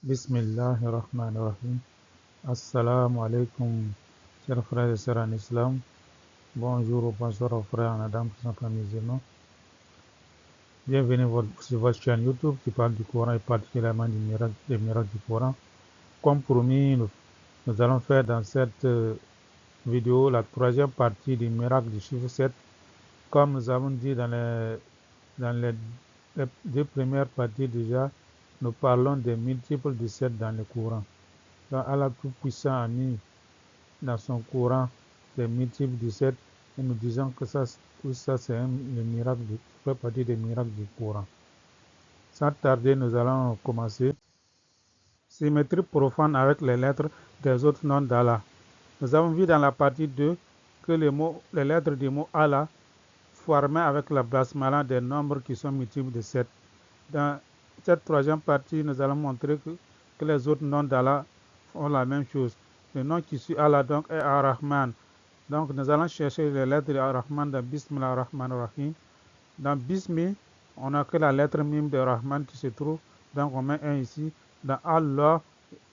Bismillahirrahmanirrahim. Assalamu alaikum, chers frères et sœurs en islam. Bonjour ou bonsoir aux frères en Adam qui sont pas musulmans. Bienvenue sur votre chaîne YouTube qui parle du Coran et particulièrement des miracles du Coran. Comme promis, nous allons faire dans cette vidéo la troisième partie du miracle du chiffre 7. Comme nous avons dit dans les deux premières parties déjà, nous parlons des multiples de 7 dans le Coran. Donc Allah Tout-Puissant a mis dans son Coran des multiples 17 et nous disons que tout ça c'est fait partie des miracles du Coran. Sans tarder, nous allons commencer. Symétrie profane avec les lettres des autres noms d'Allah. Nous avons vu dans la partie 2 que les lettres du mot Allah formaient avec la basmala des nombres qui sont multiples de 7. Dans cette troisième partie, nous allons montrer que les autres noms d'Allah font la même chose. Le nom qui suit Allah donc est Ar-Rahman. Donc nous allons chercher les lettres de Ar-Rahman dans Bismillah ar-Rahman ar-Rahim. Dans Bismi, on n'a que la lettre Mim de Rahman qui se trouve. Donc on met un ici. Dans Allah,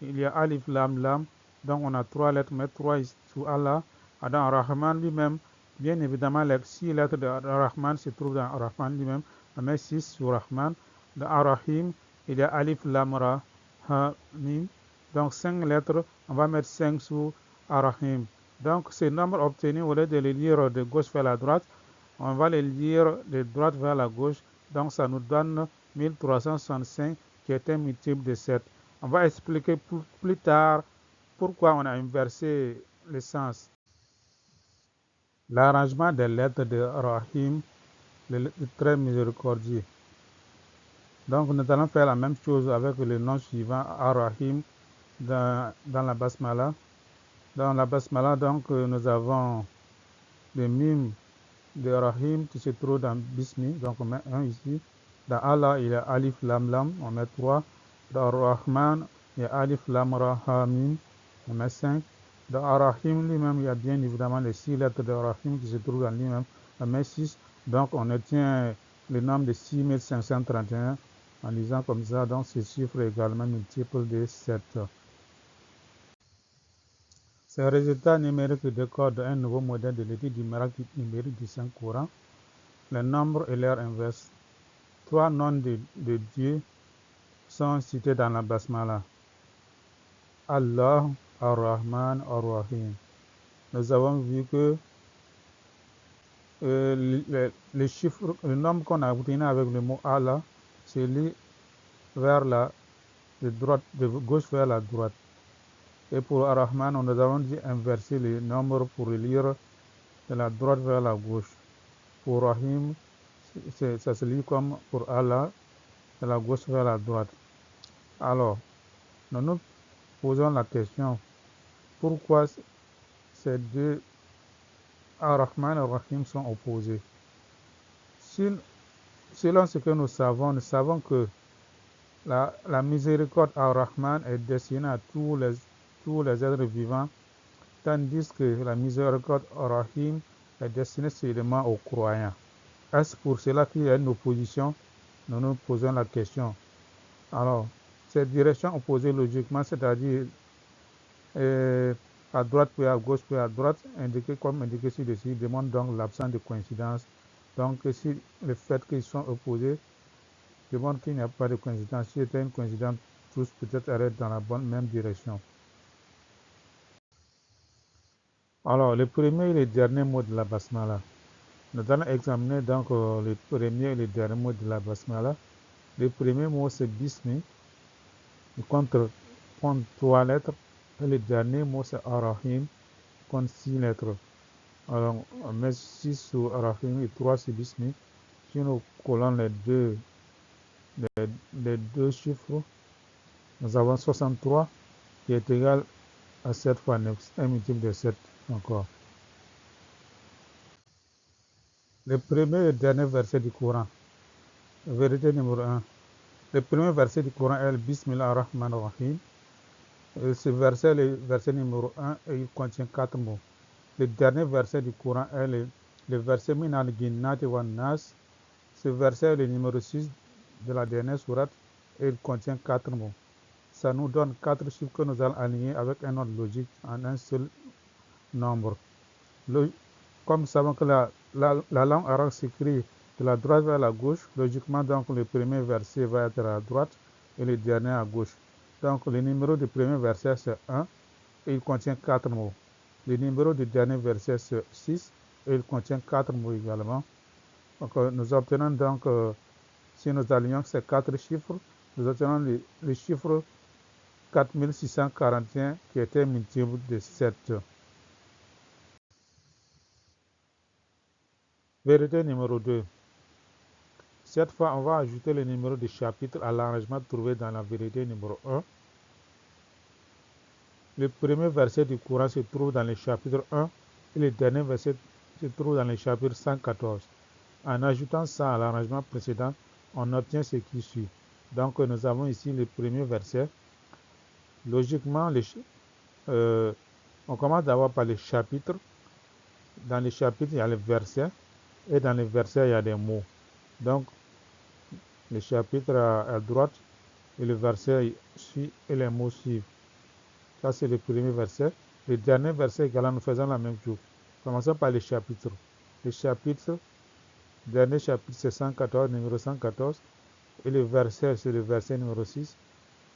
il y a Alif Lam Lam. Donc on a 3 lettres, mais 3 sous Allah. Dans Rahman lui-même, bien évidemment, les 6 lettres de Rahman se trouvent dans Rahman lui-même. On met 6 sous Rahman. Dans Ar-Rahim, il y a Alif Lam Ra Ha Mim. Donc 5 lettres, on va mettre 5 sous Ar-Rahim. Donc ces nombres obtenus, au lieu de les lire de gauche vers la droite, on va les lire de droite vers la gauche. Donc ça nous donne 1365 qui est un multiple de 7. On va expliquer plus tard pourquoi on a inversé le sens. L'arrangement des lettres de Rahim, le très miséricordieux. Donc nous allons faire la même chose avec le nom suivant Ar-Rahim dans la Basmala. Dans la Basmala, donc nous avons le Mim de Rahim qui se trouve dans Bismi, donc on met 1 ici. Dans Allah, il y a Alif Lam Lam, on met 3. Dans Rahman, il y a Alif Lam Ra Ha Mim, on met 5. Dans Ar-Rahim lui-même, il y a bien évidemment les 6 lettres de Rahim qui se trouvent dans lui-même, on met 6. Donc on obtient le nombre de 6531 en lisant comme ça, donc ce chiffre est également multiple de 7. Ces résultats numériques décodent un nouveau modèle de l'étude du miracle numérique du Saint-Coran. Les nombres et leur inverse. 3 noms de Dieu sont cités dans la Basmala. Allah, Ar-Rahman, Ar-Rahim. Nous avons vu que les chiffres, le nombre qu'on a obtenu avec le mot Allah, c'est lu de gauche vers la droite. Et pour Ar-Rahman, nous avons dit inverser les nombres pour le lire de la droite vers la gauche. Pour Rahim, ça se lit comme pour Allah, de la gauche vers la droite. Alors, nous posons la question, pourquoi ces deux Ar-Rahman et Ar-Rahim sont opposés? Selon ce que nous savons que la miséricorde Ar-Rahman est destinée à tous les êtres vivants, tandis que la miséricorde Ar-Rahim est destinée seulement aux croyants. Est-ce pour cela qu'il y a une opposition? Nous nous posons la question. Alors, cette direction opposée logiquement, c'est-à-dire à droite puis à gauche puis à droite, comme indiqué ci-dessus, demande donc l'absence de coïncidence. Donc, si le fait qu'ils sont opposés demande qu'il n'y a pas de coïncidence, si c'était une coïncidence, tous peut-être arrêtent dans la même direction. Alors, le premier et le dernier mot de la Basmala. Nous allons examiner donc le premier et le dernier mot de la Basmala. Le premier mot c'est Bismi, il compte 3 lettres, et le dernier mot c'est Ar-Rahim, il compte 6 lettres. Alors on met 6 sur Ar-Rahim et 3 sur Bismi. Si nous collons les deux chiffres, nous avons 63 qui est égal à 7 fois 9, un multiple de 7 encore. Le premier et le dernier verset du Coran. Vérité numéro 1. Le premier verset du Coran est le Bismillah ar-Rahman ar-Rahim. Ce verset, le verset numéro 1, et il contient 4 mots. Le dernier verset du Coran est le verset Min al-Jinnati wa Nas. Ce verset est le numéro 6 de la dernière sourate et il contient 4 mots. ça nous donne 4 chiffres que nous allons aligner avec un ordre logique en un seul nombre. Comme nous savons que la langue arabe s'écrit de la droite vers la gauche, logiquement, donc, le premier verset va être à droite et le dernier à gauche. Donc, le numéro du premier verset, c'est 1 et il contient 4 mots. Le numéro du dernier verset, c'est 6 et il contient 4 mots également. Donc, nous obtenons donc, si nous alignons ces 4 chiffres, nous obtenons le chiffre 4641 qui était multiple de 7. Vérité numéro 2. Cette fois, on va ajouter le numéro de chapitre à l'arrangement trouvé dans la vérité numéro 1. Le premier verset du Coran se trouve dans le chapitre 1 et le dernier verset se trouve dans le chapitre 114. En ajoutant ça à l'arrangement précédent, on obtient ce qui suit. Donc, nous avons ici le premier verset. Logiquement, on commence d'abord par les chapitres. Dans les chapitres, il y a les versets. Et dans les versets, il y a des mots. Donc, le chapitre à droite et le verset suit et les mots suivent. Ça, c'est le premier verset. Le dernier verset également, nous faisons la même chose. Commençons par les chapitres. Le chapitre, dernier chapitre, c'est 114, numéro 114. Et le verset, c'est le verset numéro 6.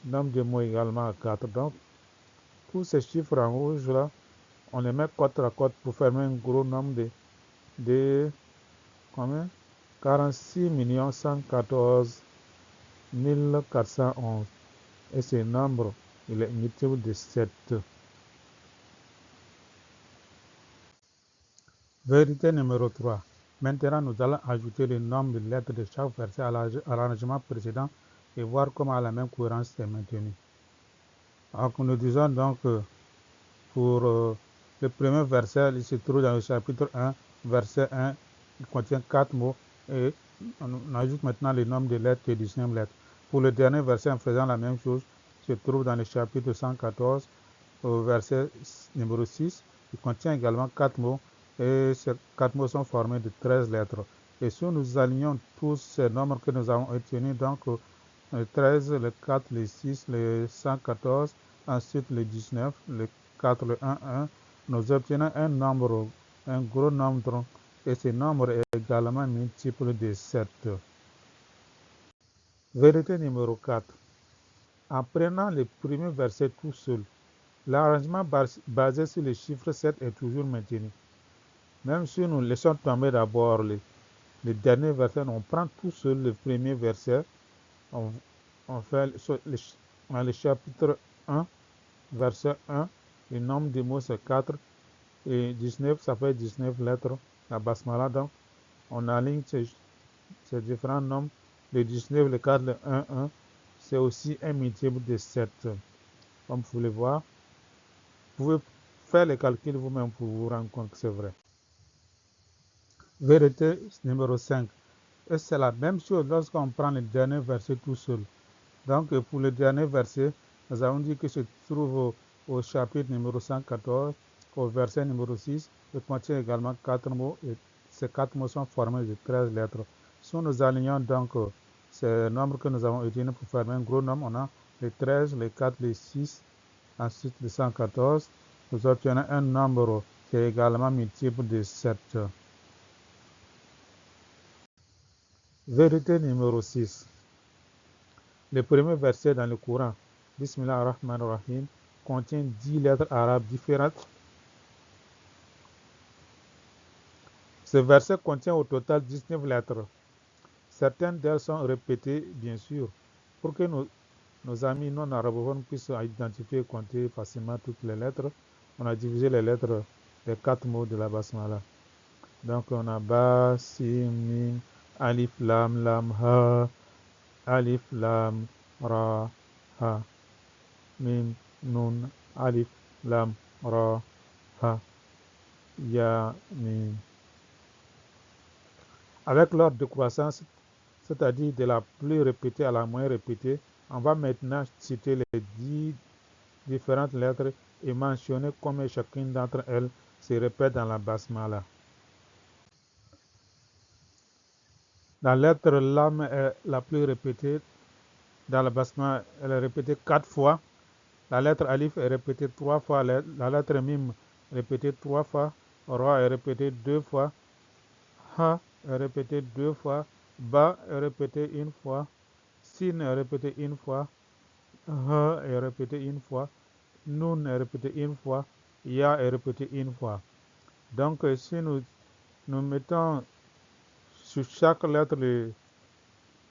Nombre de mots également à 4. Donc, tous ces chiffres en rouge, là, on les met côte à côte pour faire un gros nombre de combien? 46 114 411. Et ce nombre, il est multiple de 7. Vérité numéro 3. Maintenant, nous allons ajouter le nombre de lettres de chaque verset à l'arrangement précédent et voir comment la même cohérence est maintenue. Donc, nous disons donc que pour le premier verset, il se trouve dans le chapitre 1, verset 1, il contient 4 mots et on ajoute maintenant le nombre de lettres et 19 lettres. Pour le dernier verset, en faisant la même chose, il se trouve dans le chapitre 114, au verset numéro 6, il contient également 4 mots et ces 4 mots sont formés de 13 lettres. Et si nous alignons tous ces nombres que nous avons obtenus, donc le 13, le 4, le 6, le 114, ensuite le 19, le 4, le 1, 1, nous obtenons un nombre, un gros nombre, et ce nombre est également multiple de 7. Vérité numéro 4. En prenant le premier verset tout seul, l'arrangement basé sur le chiffre 7 est toujours maintenu. Même si nous laissons tomber d'abord le dernier verset, on prend tout seul le premier verset, on fait dans le chapitre 1, verset 1, le nombre de mots c'est 4 et 19, ça fait 19 lettres, la basmala. Donc, on aligne ces différents nombres, le 19, le 4, le 1, 1, c'est aussi un multiple de 7. Comme vous pouvez voir, vous pouvez faire les calculs vous-même pour vous rendre compte que c'est vrai. Vérité numéro 5. Et c'est la même chose lorsqu'on prend le dernier verset tout seul. Donc, pour le dernier verset, nous avons dit que se trouve au chapitre numéro 114, au verset numéro 6, il contient également 4 mots, et ces 4 mots sont formés de 13 lettres. Si nous alignons donc ces nombres que nous avons utilisés pour faire un gros nombre, on a les 13, les 4, les 6, ensuite les 114, nous obtenons un nombre qui est également multiple de 7. Vérité numéro 6. Le premier verset dans le Coran, Bismillah ar-Rahman ar-Rahim, contient 10 lettres arabes différentes. Ce verset contient au total 19 lettres. Certaines d'elles sont répétées, bien sûr, pour que nos amis non arabophones puissent identifier et compter facilement toutes les lettres. On a divisé les lettres des 4 mots de la basmala. Donc on a Ba, Sin, Mim, Alif, Lam, Lam, Ha, Alif, Lam, Ra, Ha, Mim, Nun, Alif, Lam, Ra, Ha, Ya, Mim. Avec l'ordre de croissance, c'est-à-dire de la plus répétée à la moins répétée, on va maintenant citer les 10 différentes lettres et mentionner comment chacune d'entre elles se répète dans la basmala. La lettre Lam est la plus répétée dans la basmala, elle est répétée 4 fois. La lettre alif est répétée 3 fois. La lettre mim est répétée 3 fois. Ra est répétée 2 fois. Ha est répété 2 fois. Ba est répété 1 fois. Sin est répété 1 fois. Ha est répété 1 fois. Nun est répété 1 fois. Ya est répété 1 fois. Donc, si nous mettons sur chaque lettre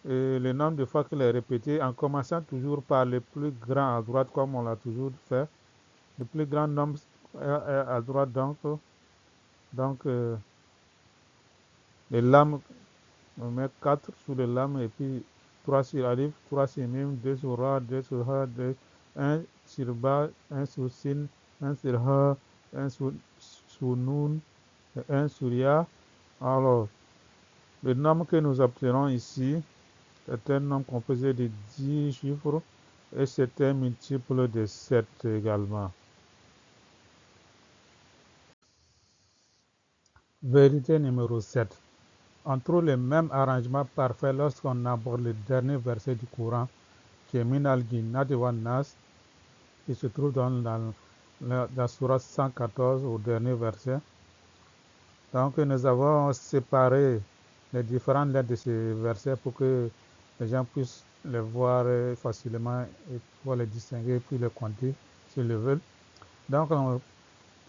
le nombre de fois qu'elle est répétée, en commençant toujours par le plus grand à droite, comme on l'a toujours fait, le plus grand nombre est à droite, donc les lames, on met 4 sur les lames et puis 3 sur alif, 3 sur mim, 2 sur ra, 2 sur ha, 1 sur ba, 1 sur sin, 1 sur ha, 1 sur nun et 1 sur ya. Alors, le nombre que nous obtenons ici est un nombre composé de 10 chiffres et c'est un multiple de 7 également. Vérité numéro 7. On trouve le même arrangement parfait lorsqu'on aborde le dernier verset du Coran, qui est Min al-Jinnati wan Nas, qui se trouve dans la sourate 114 au dernier verset. Donc nous avons séparé les différentes lettres de ce verset pour que les gens puissent les voir facilement et pouvoir les distinguer puis les compter s'ils le veulent. Donc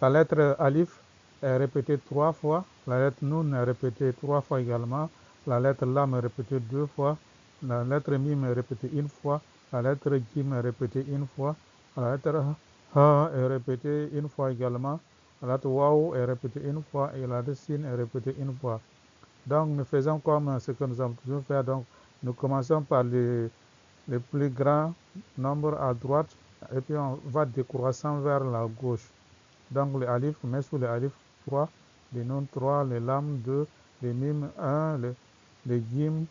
la lettre Alif est répétée 3 fois, la lettre Nun est répétée 3 fois également, la lettre Lam est répétée 2 fois, la lettre Mim est répétée 1 fois, la lettre Jim est répétée 1 fois, la lettre Ha est répétée 1 fois également, la lettre Waou est répétée 1 fois et la lettre Sin est répétée 1 fois. Donc nous faisons comme ce que nous avons toujours fait, donc nous commençons par le plus grand nombre à droite et puis on va décroissant vers la gauche. Donc le alif, on met sous le alif 3, le nun 3, le lam 2, le mim 1, le jim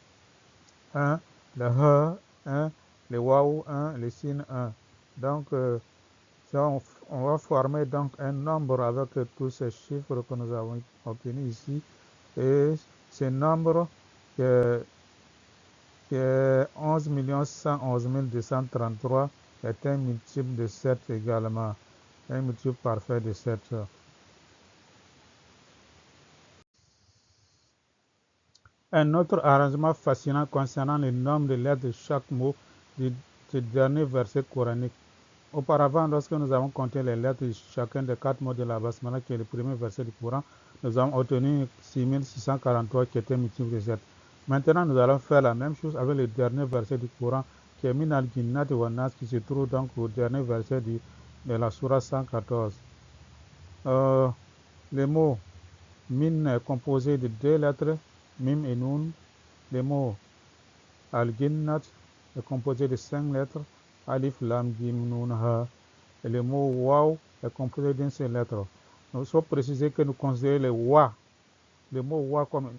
1, le ha 1, le waou 1, le sin 1. Donc ça, on va former donc un nombre avec tous ces chiffres que nous avons obtenus ici. Et ce nombre qui est 11 111 233 est un multiple de 7 également, un multiple parfait de 7. Un autre arrangement fascinant concernant le nombre de lettres de chaque mot du dernier verset coranique. Auparavant, lorsque nous avons compté les lettres de chacun des 4 mots de la basmala, qui est le premier verset du Coran, nous avons obtenu 6643 qui était multiple de 7. Maintenant, nous allons faire la même chose avec le dernier verset du Coran, qui est Min al-Jinnati wan Nas, qui se trouve donc au dernier verset de la Surah 114. Le mot Min est composé de 2 lettres, Mim et Nun. Le mot Al-Jinnat est composé de 5 lettres, Alif, Lam, Jim, Nun, Ha. Et le mot Waw est composé d'une seule lettre. Il faut préciser que nous considérons le mot Wa comme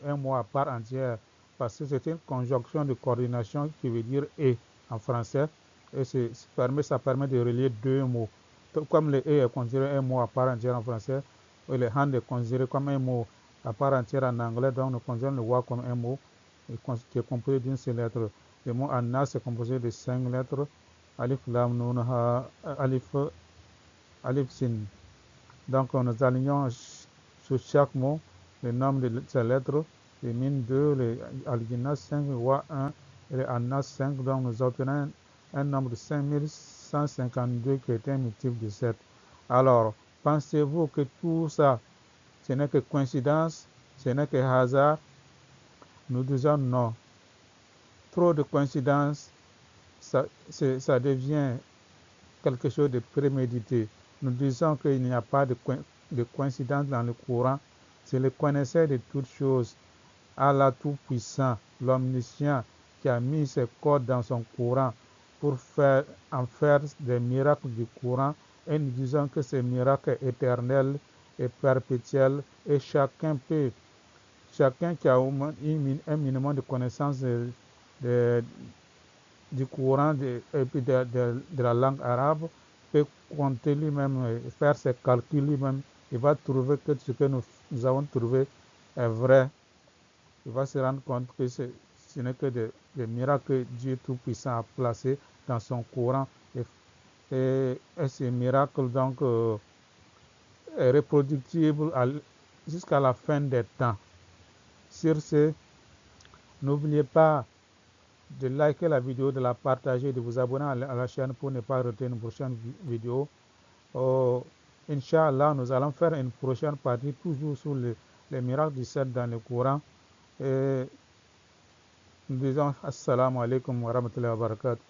un mot à part entière, parce que c'est une conjonction de coordination qui veut dire et en français, et ça permet de relier 2 mots. Comme le et est considéré un mot à part entière en français, et le hand est considéré comme un mot à part entière en anglais, donc nous considérons le Wa comme un mot qui est composé d'une seule lettre. Le mot Annas est composé de 5 lettres, Alif, Lam, Nun, Ha, Alif, Sin. Donc nous alignons sur chaque mot le nombre de ces lettres, le Min 2, le Al-Jinnat 5, le Wa 1 et le Annas 5. Donc nous obtenons un nombre de 5152 qui est un multiple de 7. Alors, pensez-vous que tout ça, ce n'est que coïncidence, ce n'est que hasard? Nous disons non. Trop de coïncidences, ça devient quelque chose de prémédité. Nous disons qu'il n'y a pas de coïncidence dans le Coran. C'est le connaisseur de toutes choses, Allah Tout-Puissant, l'Omniscient, qui a mis ses codes dans son Coran pour en faire des miracles du Coran. Et nous disons que ces miracles sont éternels et perpétuels. Et chacun qui a au moins un minimum de connaissance du Coran et puis de la langue arabe peut compter lui-même, faire ses calculs lui-même. Il va trouver que ce que nous avons trouvé est vrai. Il va se rendre compte que ce n'est que les miracles que Dieu Tout-Puissant a placés dans son Coran. Et ces miracles, donc, est reproductible jusqu'à la fin des temps. Sur ce, n'oubliez pas de liker la vidéo, de la partager, de vous abonner à la chaîne pour ne pas rater une prochaine vidéo. Inch'Allah, nous allons faire une prochaine partie toujours sur les miracles du 7 dans le Coran. Et nous disons assalamu alaikum wa rahmatullahi wa barakatuh.